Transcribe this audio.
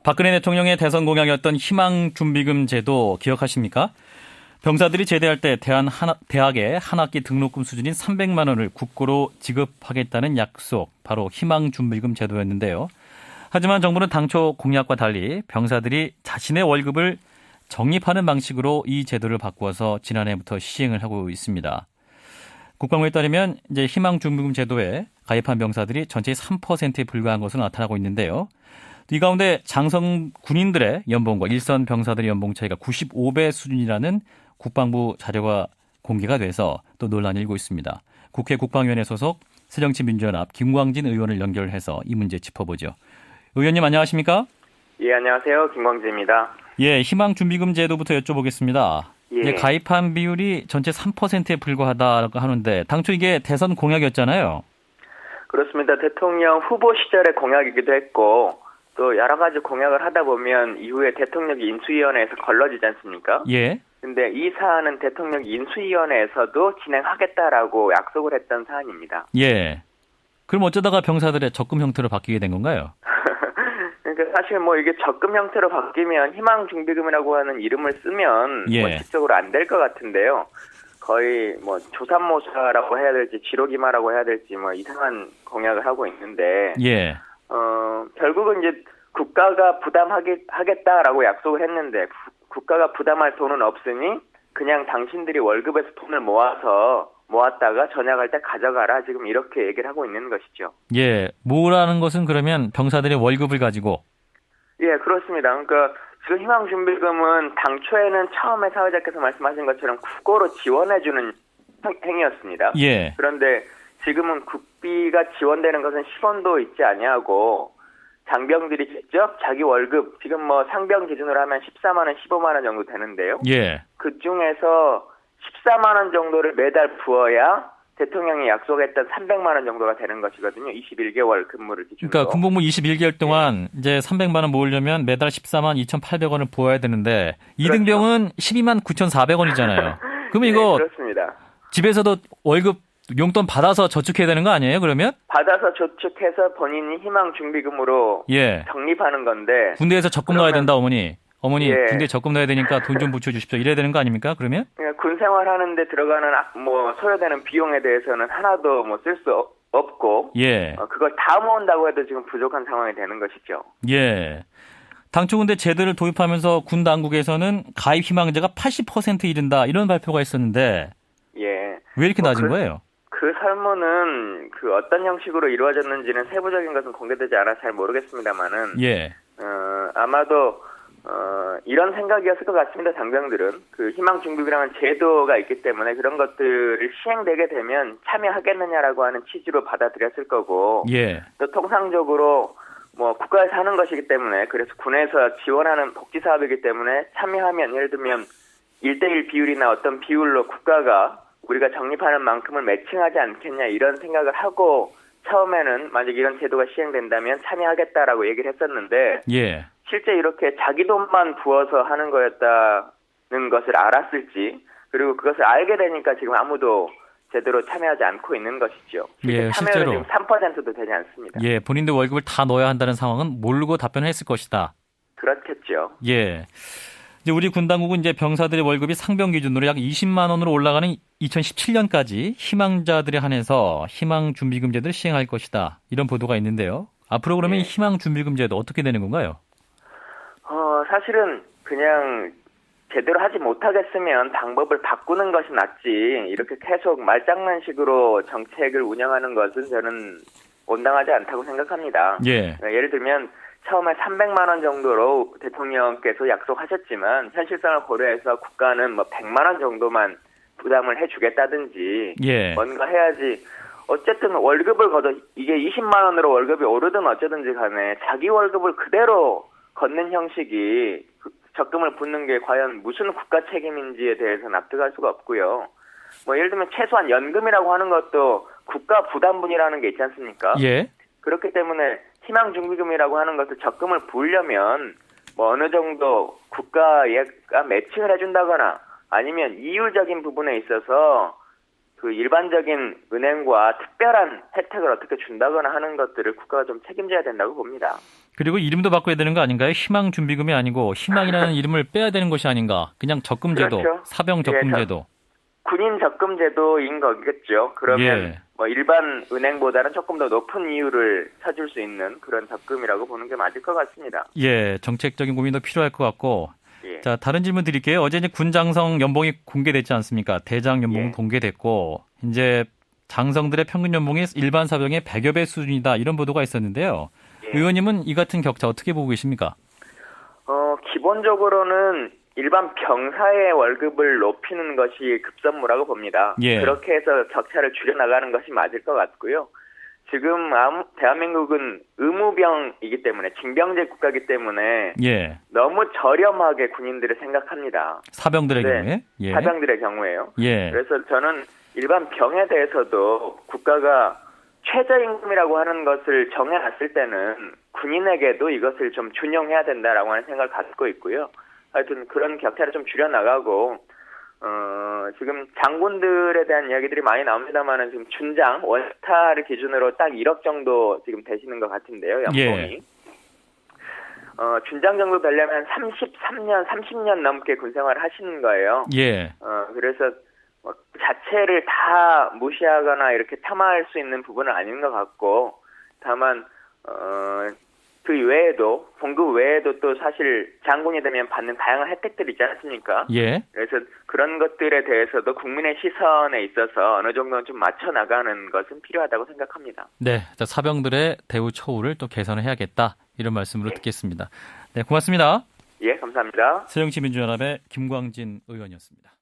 박근혜 대통령의 대선 공약이었던 희망준비금 제도 기억하십니까? 병사들이 제대할 때 대학의 한 학기 등록금 수준인 300만 원을 국고로 지급하겠다는 약속, 바로 희망준비금 제도였는데요. 하지만 정부는 당초 공약과 달리 병사들이 자신의 월급을 적립하는 방식으로 이 제도를 바꾸어서 지난해부터 시행을 하고 있습니다. 국방부에 따르면 이제 희망준비금 제도에 가입한 병사들이 전체의 3%에 불과한 것으로 나타나고 있는데요. 이 가운데 장성 군인들의 연봉과 일선 병사들의 연봉 차이가 95배 수준이라는 국방부 자료가 공개가 돼서 또 논란이 일고 있습니다. 국회 국방위원회 소속 새정치민주연합 김광진 의원을 연결해서 이 문제 짚어보죠. 의원님 안녕하십니까? 예, 안녕하세요. 김광진입니다. 예, 희망준비금 제도부터 여쭤보겠습니다. 예. 가입한 비율이 전체 3%에 불과하다고 하는데 당초 이게 대선 공약이었잖아요. 그렇습니다. 대통령 후보 시절의 공약이기도 했고 또 여러 가지 공약을 하다 보면 이후에 대통령 인수위원회에서 걸러지지 않습니까? 예. 근데 이 사안은 대통령 인수위원회에서도 진행하겠다라고 약속을 했던 사안입니다. 예. 그럼 어쩌다가 병사들의 적금 형태로 바뀌게 된 건가요? 그러니까 사실 이게 적금 형태로 바뀌면 희망준비금이라고 하는 이름을 쓰면 예. 원칙적으로 안 될 것 같은데요. 거의 조삼모사라고 해야 될지 지로기마라고 해야 될지 이상한 공약을 하고 있는데 예. 결국은 이제 국가가 부담하겠다라고 약속을 했는데 국가가 부담할 돈은 없으니 그냥 당신들이 월급에서 돈을 모았다가 전역할 때 가져가라. 지금 이렇게 얘기를 하고 있는 것이죠. 예. 모으라는 것은 그러면 병사들의 월급을 가지고. 예, 그렇습니다. 그러니까 지금 희망준비금은 당초에는 처음에 사회자께서 말씀하신 것처럼 국고로 지원해주는 행위였습니다. 예. 그런데 지금은 국비가 지원되는 것은 10원도 있지 아니하고 장병들이 직접 자기 월급, 지금 상병 기준으로 하면 14만 원, 15만 원 정도 되는데요. 예. 그 중에서 14만 원 정도를 매달 부어야 대통령이 약속했던 300만 원 정도가 되는 것이거든요. 21개월 근무를 기준으로. 그러니까 군복무 21개월 동안 이제 300만 원 모으려면 매달 14만 2,800원을 부어야 되는데 이등병은 12만 9,400원이잖아요. 그러면 이거 그렇습니다. 집에서도 월급 용돈 받아서 저축해야 되는 거 아니에요, 그러면? 받아서 저축해서 본인이 희망준비금으로 예. 적립하는 건데. 군대에서 적금 넣어야 된다, 어머니. 어머니, 예. 군대에 적금 넣어야 되니까 돈 좀 붙여주십시오. 이래야 되는 거 아닙니까, 그러면? 군 생활하는데 들어가는 소요되는 비용에 대해서는 하나도 쓸 수 없고. 예. 그걸 다 모은다고 해도 지금 부족한 상황이 되는 것이죠. 예. 당초 근데 제도를 도입하면서 군 당국에서는 가입 희망자가 80% 이른다, 이런 발표가 있었는데. 예. 왜 이렇게 낮은 거예요? 그 설문은 어떤 형식으로 이루어졌는지는 세부적인 것은 공개되지 않아서 잘 모르겠습니다만은. 예. 아마도 이런 생각이었을 것 같습니다. 장병들은 희망준비금이라는 제도가 있기 때문에 그런 것들을 시행되게 되면 참여하겠느냐라고 하는 취지로 받아들였을 거고. 예. 또 통상적으로 국가에서 하는 것이기 때문에 그래서 군에서 지원하는 복지 사업이기 때문에 참여하면 예를 들면 1대1 비율이나 어떤 비율로 국가가 우리가 적립하는 만큼을 매칭하지 않겠냐 이런 생각을 하고 처음에는 만약 이런 제도가 시행된다면 참여하겠다라고 얘기를 했었는데 예. 실제 이렇게 자기 돈만 부어서 하는 거였다는 것을 알았을지 그리고 그것을 알게 되니까 지금 아무도 제대로 참여하지 않고 있는 것이죠. 예, 참여는 지금 3%도 되지 않습니다. 예, 본인들 월급을 다 넣어야 한다는 상황은 모르고 답변했을 것이다. 그렇겠죠. 예. 이제 우리 군 당국은 이제 병사들의 월급이 상병 기준으로 약 20만 원으로 올라가는 2017년까지 희망자들에 한해서 희망준비금 제도를 시행할 것이다. 이런 보도가 있는데요. 앞으로 그러면 이 희망준비금 제도 어떻게 되는 건가요? 사실은 그냥 제대로 하지 못하겠으면 방법을 바꾸는 것이 낫지 이렇게 계속 말장난식으로 정책을 운영하는 것은 저는 온당하지 않다고 생각합니다. 예. 예를 들면 처음에 300만 원 정도로 대통령께서 약속하셨지만 현실성을 고려해서 국가는 100만 원 정도만 부담을 해주겠다든지 예. 뭔가 해야지. 어쨌든 월급을 이게 20만 원으로 월급이 오르든 어쩌든지 간에 자기 월급을 그대로 걷는 형식이 적금을 붓는 게 과연 무슨 국가 책임인지에 대해서 납득할 수가 없고요. 예를 들면 최소한 연금이라고 하는 것도 국가 부담분이라는 게 있지 않습니까? 예. 그렇기 때문에 희망준비금이라고 하는 것을 적금을 부으려면 어느 정도 국가가 매칭을 해준다거나 아니면 이율적인 부분에 있어서 일반적인 은행과 특별한 혜택을 어떻게 준다거나 하는 것들을 국가가 좀 책임져야 된다고 봅니다. 그리고 이름도 바꿔야 되는 거 아닌가요? 희망준비금이 아니고 희망이라는 이름을 빼야 되는 것이 아닌가? 그냥 적금제도, 그렇죠. 사병 적금제도. 군인 적금제도인 거겠죠. 그러면 예. 뭐 일반 은행보다는 조금 더 높은 이율을 찾을 수 있는 그런 적금이라고 보는 게 맞을 것 같습니다. 예, 정책적인 고민도 필요할 것 같고. 예. 자, 다른 질문 드릴게요. 어제 이제 군장성 연봉이 공개됐지 않습니까? 대장 연봉 예. 공개됐고, 이제 장성들의 평균 연봉이 일반 사병의 100여 배 수준이다. 이런 보도가 있었는데요. 예. 의원님은 이 같은 격차 어떻게 보고 계십니까? 기본적으로는 일반 병사의 월급을 높이는 것이 급선무라고 봅니다. 예. 그렇게 해서 격차를 줄여나가는 것이 맞을 것 같고요. 지금 대한민국은 의무병이기 때문에 징병제 국가이기 때문에 예. 너무 저렴하게 군인들을 생각합니다. 사병들의 네. 경우에? 예. 사병들의 경우에요. 예. 그래서 저는 일반 병에 대해서도 국가가 최저임금이라고 하는 것을 정해놨을 때는 군인에게도 이것을 좀 준용해야 된다라고 하는 생각을 갖고 있고요. 하여튼 그런 격차를 좀 줄여나가고 지금 장군들에 대한 이야기들이 많이 나옵니다만은 지금 준장 원스타를 기준으로 딱 1억 정도 지금 되시는 것 같은데요, 연봉이. 예. 준장 정도 되려면 33년, 30년 넘게 군 생활을 하시는 거예요. 예. 그래서 그 자체를 다 무시하거나 이렇게 폄하할 수 있는 부분은 아닌 것 같고, 다만 그 외에도 봉급 외에도 또 사실 장군이 되면 받는 다양한 혜택들이 있지 않습니까? 예. 그래서 그런 것들에 대해서도 국민의 시선에 있어서 어느 정도는 좀 맞춰 나가는 것은 필요하다고 생각합니다. 네. 자, 사병들의 대우 처우를 또 개선을 해야겠다. 이런 말씀으로 듣겠습니다. 네, 고맙습니다. 예, 감사합니다. 새정치민주연합의 김광진 의원이었습니다.